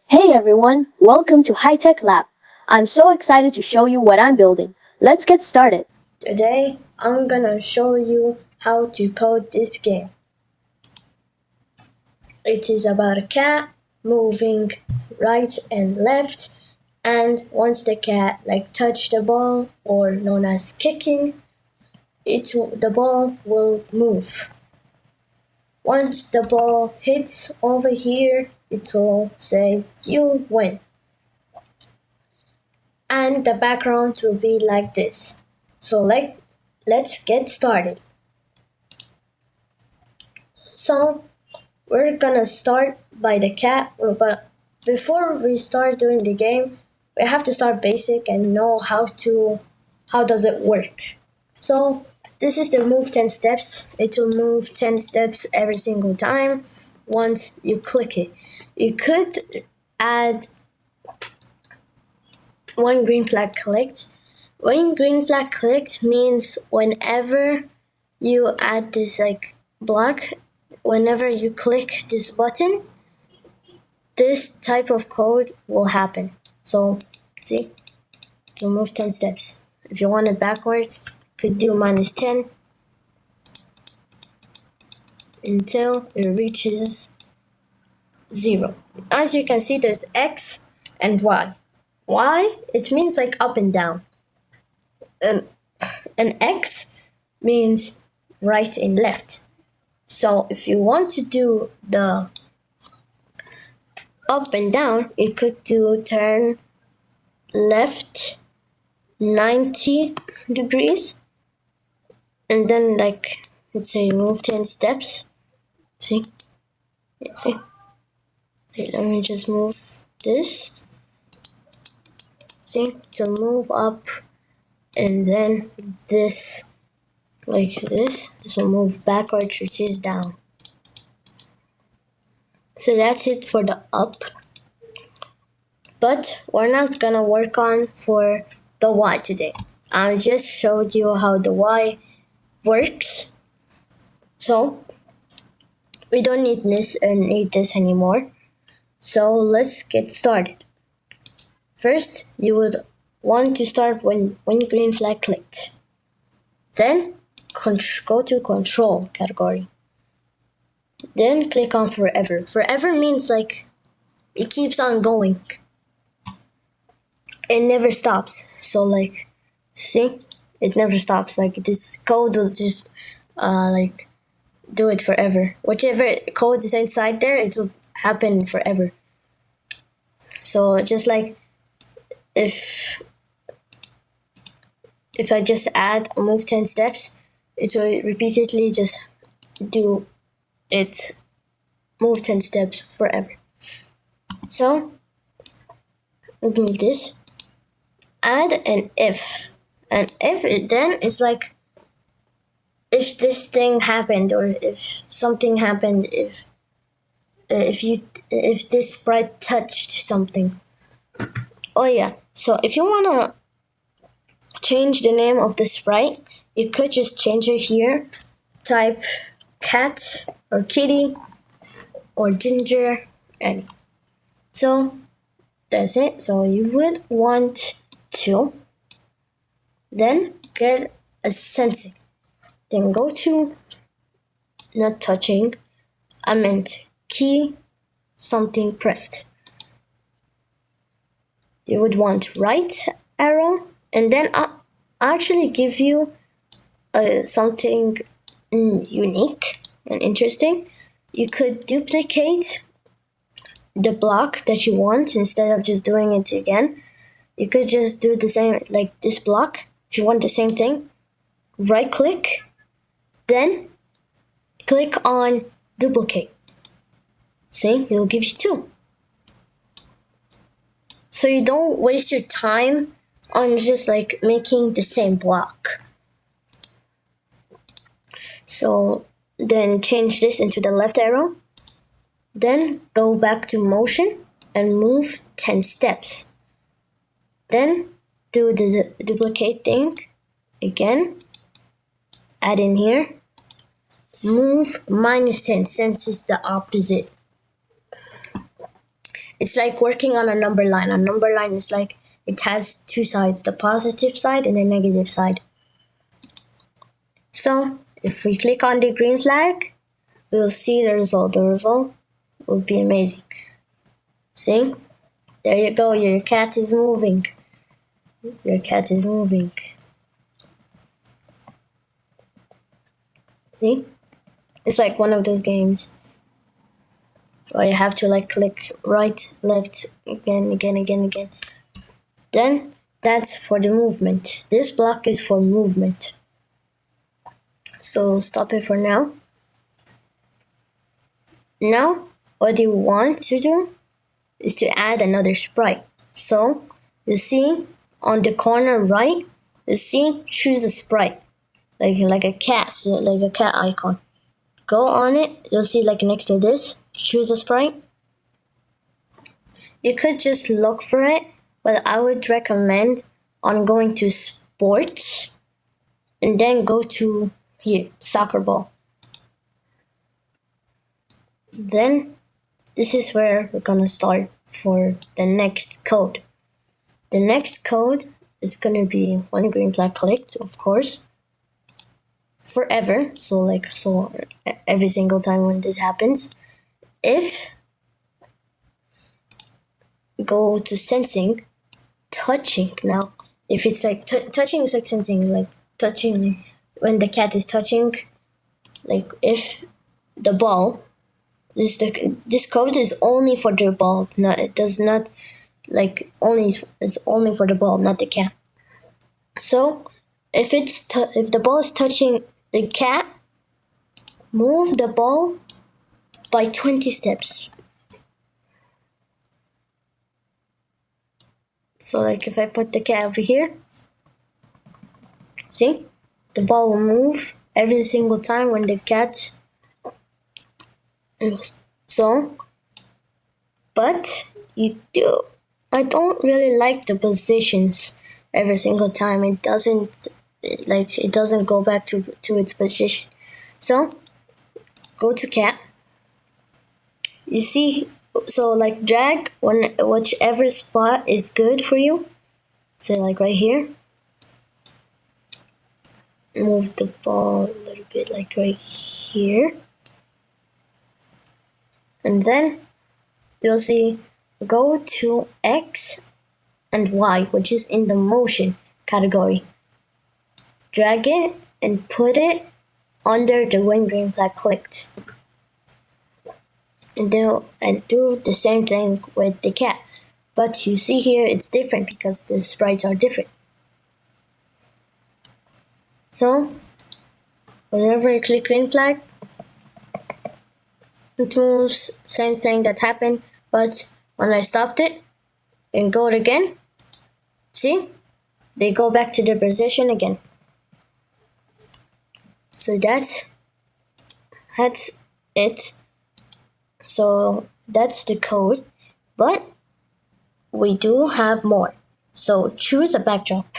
Hey everyone, welcome to High Tech Lab. I'm so excited to show you what I'm building. Let's get started. Today, I'm gonna show you how to code this game. It is about a cat moving right and left, and once the cat touch the ball, or known as kicking, the ball will move. Once the ball hits over here, it will say you win. And the background will be like this. So let's get started. So we're gonna start by the cat, but before we start doing the game, we have to start basic and know how does it work. So this is the move 10 steps. It will move 10 steps every single time once you click it. You could add one green flag clicked. One green flag clicked means whenever you add this block, whenever you click this button, this type of code will happen. So see, to move 10 steps. If you want it backwards, could do -10 until it reaches 0. As you can see, there's X and Y. Y, it means up and down. And X means right and left. So if you want to do the up and down, you could do turn left 90 degrees, and then let's say move 10 steps. See? Yeah, see? Wait, let me just move this. See? To move up, and then this like this. This will move backwards, which is down. So that's it for the up. But we're not gonna work on for the Y today. I just showed you how the Y works. So we don't need this anymore. So let's get started. First, you would want to start when green flag clicked. Then go to control category. Then click on forever. Forever means it keeps on going. It never stops. So see, it never stops. This code was just do it forever. Whichever code is inside there, it will happen forever. So just if I just add move 10 steps, it will repeatedly just do it, move 10 steps forever. So move this, add an if. And if it then is if this thing happened, or if something happened, if this sprite touched something. Oh yeah, so if you wanna change the name of the sprite, you could just change it here. Type cat or kitty or ginger, any. So that's it. So you would want to then get a sensing. Then go to not touching. I meant key something pressed. You would want right arrow, and then I actually give you something unique and interesting. You could duplicate the block that you want instead of just doing it again. You could just do the same, like this block. If you want the same thing, right click, then click on duplicate. See, it will give you 2. So you don't waste your time on just making the same block. So then change this into the left arrow. Then go back to motion and move 10 steps. Then do the duplicate thing again. Add in here. move -10 since it's the opposite. It's like working on a number line. A number line is like it has two sides, the positive side and the negative side. So if we click on the green flag, we'll see the result. The result will be amazing. See? There you go. Your cat is moving. Your cat is moving. See? It's like one of those games where you have to like click right, left, again. Then that's for the movement. This block is for movement. So stop it for now. Now, what you want to do is to add another sprite. So you see on the corner right, you see choose a sprite, like a cat, like a cat icon. Go on it. You'll see like next to this, choose a sprite. You could just look for it, but I would recommend on going to sports and then go to here, soccer ball. Then this is where we're gonna start for the next code. The next code is gonna be when green flag clicked, of course, forever. So every single time when this happens, if go to sensing, touching now. If it's like touching is like sensing, like touching when the cat is touching, like if the ball. This code is only for the ball. It does not like only it's only for the ball, not the cat. So if if the ball is touching the cat, move the ball by 20 steps. So like if I put the cat over here, see, the ball will move every single time when the cat. So, but I don't really like the positions every single time. It doesn't go back to its position. So, go to cat. You see, so like drag whichever spot is good for you. So like right here. Move the ball a little bit like right here. And then you'll see go to X and Y, which is in the motion category. Drag it and put it under the when green flag clicked. And do the same thing with the cat. But you see here it's different because the sprites are different. So whenever you click green flag, it moves, same thing that happened, but when I stopped it and go it again, see, they go back to their position again. So that's it. So that's the code, but we do have more. So choose a backdrop.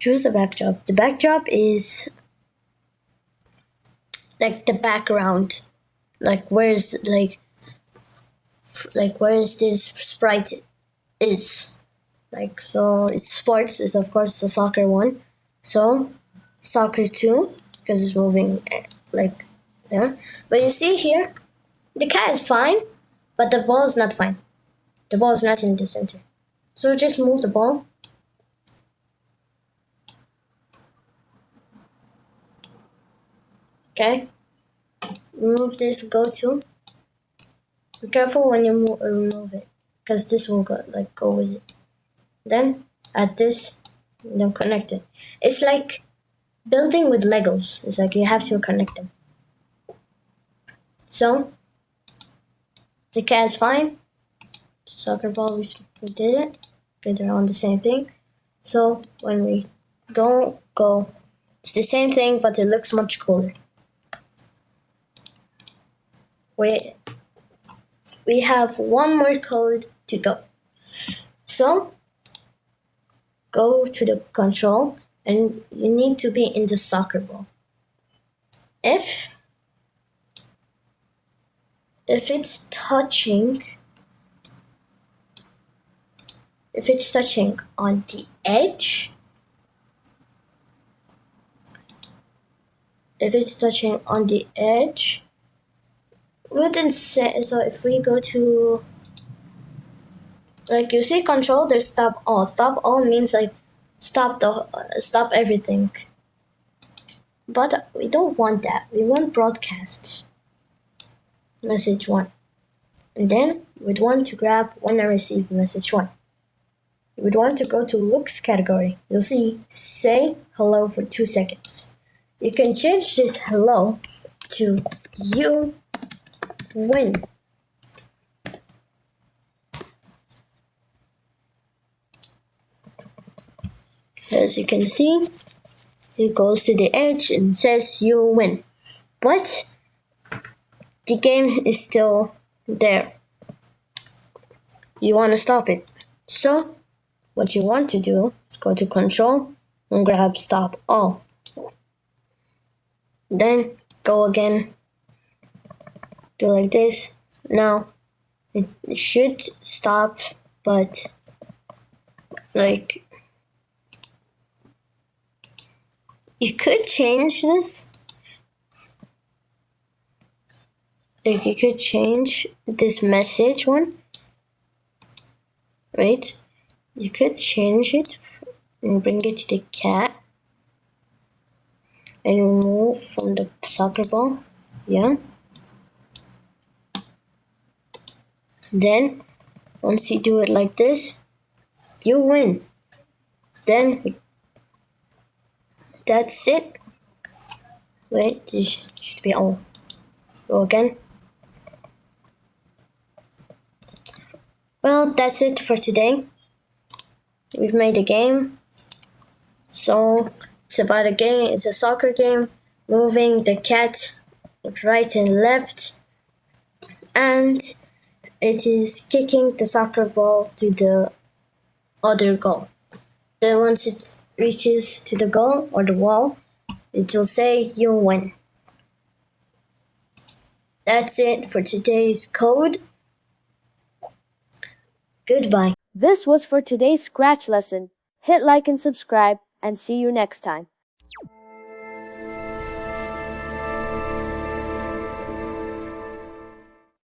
Choose a backdrop. The backdrop is like the background. Like where's this sprite is. Like so it's sports is of course the soccer one. So soccer 2 because it's moving like yeah. But you see here, the cat is fine, but the ball is not fine. The ball is not in the center. So just move the ball. Okay. Remove this, go to. Be careful when you remove it, because this will go with it. Then add this, and then connect it. It's like building with Legos. It's like you have to connect them. So the cat is fine. Soccer ball, we did it. Okay, they're on the same thing. So when we go, it's the same thing, but it looks much cooler. We have one more code to go. So go to the control and you need to be in the soccer ball. If if it's touching on the edge, wouldn't say. So if we go to, like, you see control, there's stop all. Stop all means like stop everything. But we don't want that. We want broadcast message 1. And then we'd want to grab when I receive message 1. We'd want to go to looks category. You'll see say hello for 2 seconds. You can change this hello to you win. As you can see, it goes to the edge and says you win. But the game is still there. You want to stop it. So what you want to do is go to control and grab stop all. Then go again, do like this. Now it should stop, but like you could change this. Like you could change this message one, right? You could change it and bring it to the cat and remove from the soccer ball. Yeah. Then once you do it like this, you win. Then that's it. Wait, this should be all. Go again. Well, that's it for today. We've made a game. So it's about a game. It's a soccer game, moving the cat right and left, and it is kicking the soccer ball to the other goal. Then once it reaches to the goal or the wall, it will say you win. That's it for today's code. Goodbye. This was for today's Scratch lesson. Hit like and subscribe, and see you next time.